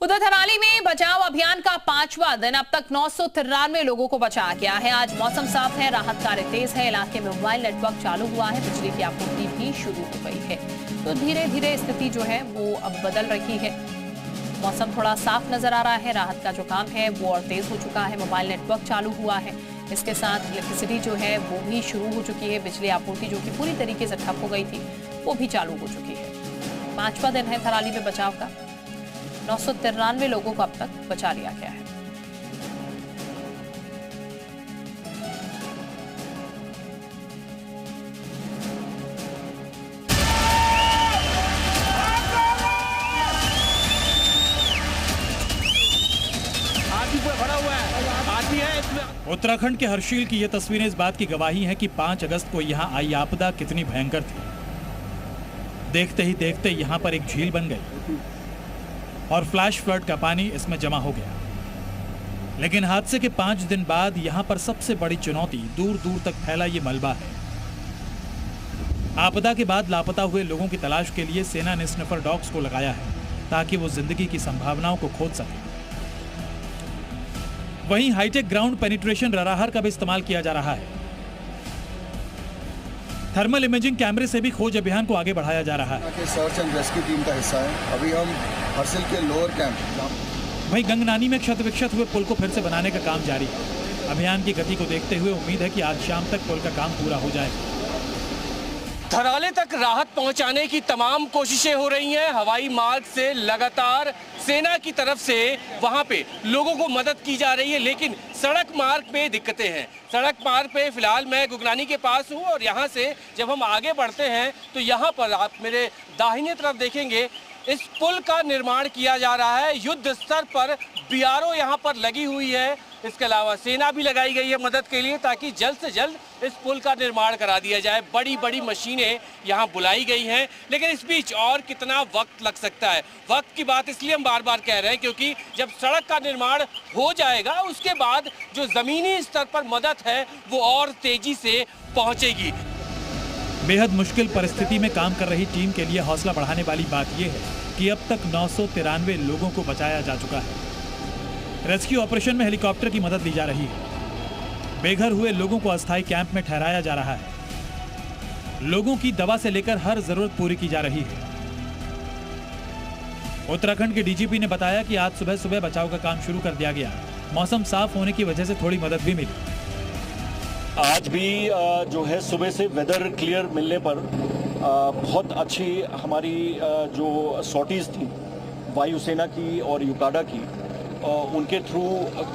उधर थराली में बचाव अभियान का 5वां दिन, अब तक 993 लोगों को बचाया गया है। आज मौसम साफ है, राहत कार्य तेज है, इलाके में मोबाइल नेटवर्क चालू हुआ है, बिजली की आपूर्ति भी शुरू हो गई है। तो धीरे धीरे स्थिति जो है वो अब बदल रही है। मौसम थोड़ा साफ नजर आ रहा है, राहत का जो काम है वो और तेज हो चुका है, मोबाइल नेटवर्क चालू हुआ है, इसके साथ इलेक्ट्रिसिटी जो है वो भी शुरू हो चुकी है। बिजली आपूर्ति जो कि पूरी तरीके से ठप हो गई थी वो भी चालू हो चुकी है। 5वां दिन है थराली में बचाव का, 993 लोगों को अब तक बचा लिया गया है। उत्तराखंड के हर्षिल की ये तस्वीरें इस बात की गवाही हैं कि 5 अगस्त को यहाँ आई आपदा कितनी भयंकर थी। देखते ही देखते यहाँ पर एक झील बन गई और फ्लैश फ्लड का पानी इसमें जमा हो गया। लेकिन हादसे के 5 दिन बाद यहाँ पर सबसे बड़ी चुनौती दूर दूर तक फैला ये मलबा है। आपदा के बाद लापता हुए लोगों की तलाश के लिए सेना ने स्निफर डॉग्स को लगाया है ताकि वो जिंदगी की संभावनाओं को खोज सके। वहीं हाईटेक ग्राउंड पेनिट्रेशन रडार का भी इस्तेमाल किया जा रहा है। थर्मल इमेजिंग कैमरे से भी खोज अभियान को आगे बढ़ाया जा रहा है। सर्च एंड रेस्क्यू टीम का हिस्सा है। अभी हम हर्षिल के लोअर कैंप। वहीं गंगनानी में क्षत विक्षत हुए पुल को फिर से बनाने का काम जारी है। अभियान की गति को देखते हुए उम्मीद है कि आज शाम तक पुल का काम पूरा हो जाएगा। थराली तक राहत पहुंचाने की तमाम कोशिशें हो रही हैं। हवाई मार्ग से लगातार सेना की तरफ से वहां पे लोगों को मदद की जा रही है, लेकिन सड़क मार्ग पे दिक्कतें हैं। सड़क मार्ग पे फिलहाल मैं गुगनानी के पास हूं और यहां से जब हम आगे बढ़ते हैं तो यहां पर आप मेरे दाहिने तरफ देखेंगे, इस पुल का निर्माण किया जा रहा है। युद्ध स्तर पर बीआरओ यहां पर लगी हुई है। इसके अलावा सेना भी लगाई गई है मदद के लिए ताकि जल्द से जल्द इस पुल का निर्माण करा दिया जाए। बड़ी बड़ी मशीनें यहां बुलाई गई हैं, लेकिन इस बीच और कितना वक्त लग सकता है। वक्त की बात इसलिए हम बार बार कह रहे हैं क्योंकि जब सड़क का निर्माण हो जाएगा उसके बाद जो जमीनी स्तर पर मदद है वो और तेजी से पहुंचेगी। बेहद मुश्किल परिस्थिति में काम कर रही टीम के लिए हौसला बढ़ाने वाली बात यह है कि अब तक 993 लोगों को बचाया जा चुका है। रेस्क्यू ऑपरेशन में हेलीकॉप्टर की मदद ली जा रही है। बेघर हुए लोगों को अस्थायी कैंप में ठहराया जा रहा है। लोगों की दवा से लेकर हर जरूरत पूरी की जा रही है। उत्तराखंड के डीजीपी ने बताया कि आज सुबह सुबह बचाव का काम शुरू कर दिया गया। मौसम साफ होने की वजह से थोड़ी मदद भी मिली। आज भी जो है सुबह से वेदर क्लियर मिलने पर बहुत अच्छी हमारी जो सॉर्टीज थी वायुसेना की और युकाडा की, उनके थ्रू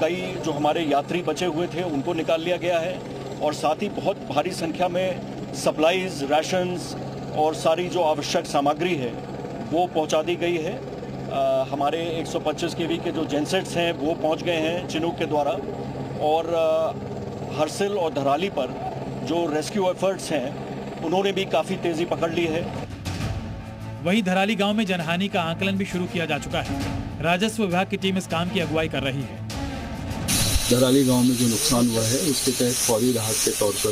कई जो हमारे यात्री बचे हुए थे उनको निकाल लिया गया है और साथ ही बहुत भारी संख्या में सप्लाईज, राशंस और सारी जो आवश्यक सामग्री है वो पहुंचा दी गई है। हमारे 125 केवी के जो जेनसेट्स हैं वो पहुंच गए हैं चिनूक के द्वारा और हर्षिल और धराली पर जो रेस्क्यू एफर्ट्स हैं उन्होंने भी काफ़ी तेज़ी पकड़ ली है। वहीं धराली गांव में जनहानि का आकलन भी शुरू किया जा चुका है। राजस्व विभाग की टीम इस काम की अगुवाई कर रही है। धराली गांव में जो नुकसान हुआ है उसके तहत फौरी राहत के तौर पर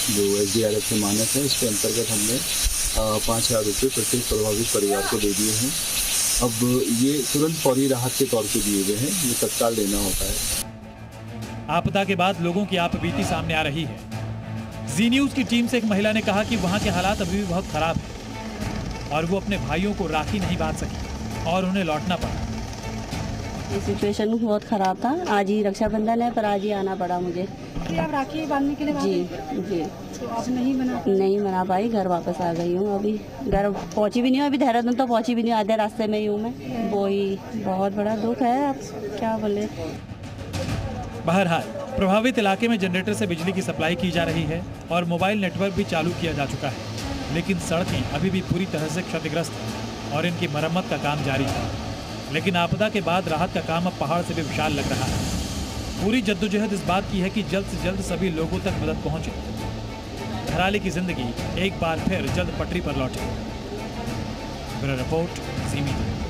जो SDRF की मानक है उसके अंतर्गत हमने 5,000 रुपये प्रत्येक प्रभावित परिवार को दे दिए हैं। अब ये तुरंत फौरी राहत के तौर पर दिए गए हैं, ये तत्काल देना होता है। आपदा के बाद लोगों की आपबीती सामने आ रही है। जी न्यूज की टीम से एक महिला ने कहा कि वहां के हालात अभी भी बहुत खराब है और वो अपने भाइयों को राखी नहीं बांध सकी और उन्हें लौटना पड़ा। ये सिचुएशन बहुत खराब था। आज ही रक्षाबंधन है पर आज ही आना पड़ा मुझे। आप राखी बांधने के लिए जी तो आप नहीं बना पाई, घर वापस आ गई हूँ। अभी घर पहुँची भी नहीं हूँ, अभी देहरादून तो पहुँची भी नहीं, आधे रास्ते में ही हूँ मैं। वो ही बहुत बड़ा दुख है, आप क्या बोले। बहरहाल प्रभावित इलाके में जनरेटर से बिजली की सप्लाई की जा रही है और मोबाइल नेटवर्क भी चालू किया जा चुका है, लेकिन सड़कें अभी भी पूरी तरह से क्षतिग्रस्त हैं और इनकी मरम्मत का काम जारी है। लेकिन आपदा के बाद राहत का काम अब पहाड़ से भी विशाल लग रहा है। पूरी जद्दोजहद इस बात की है कि जल्द से जल्द सभी लोगों तक मदद पहुंचे। धराली की जिंदगी एक बार फिर जल्द पटरी पर लौटे। ब्यूरो रिपोर्ट, जी मीडिया।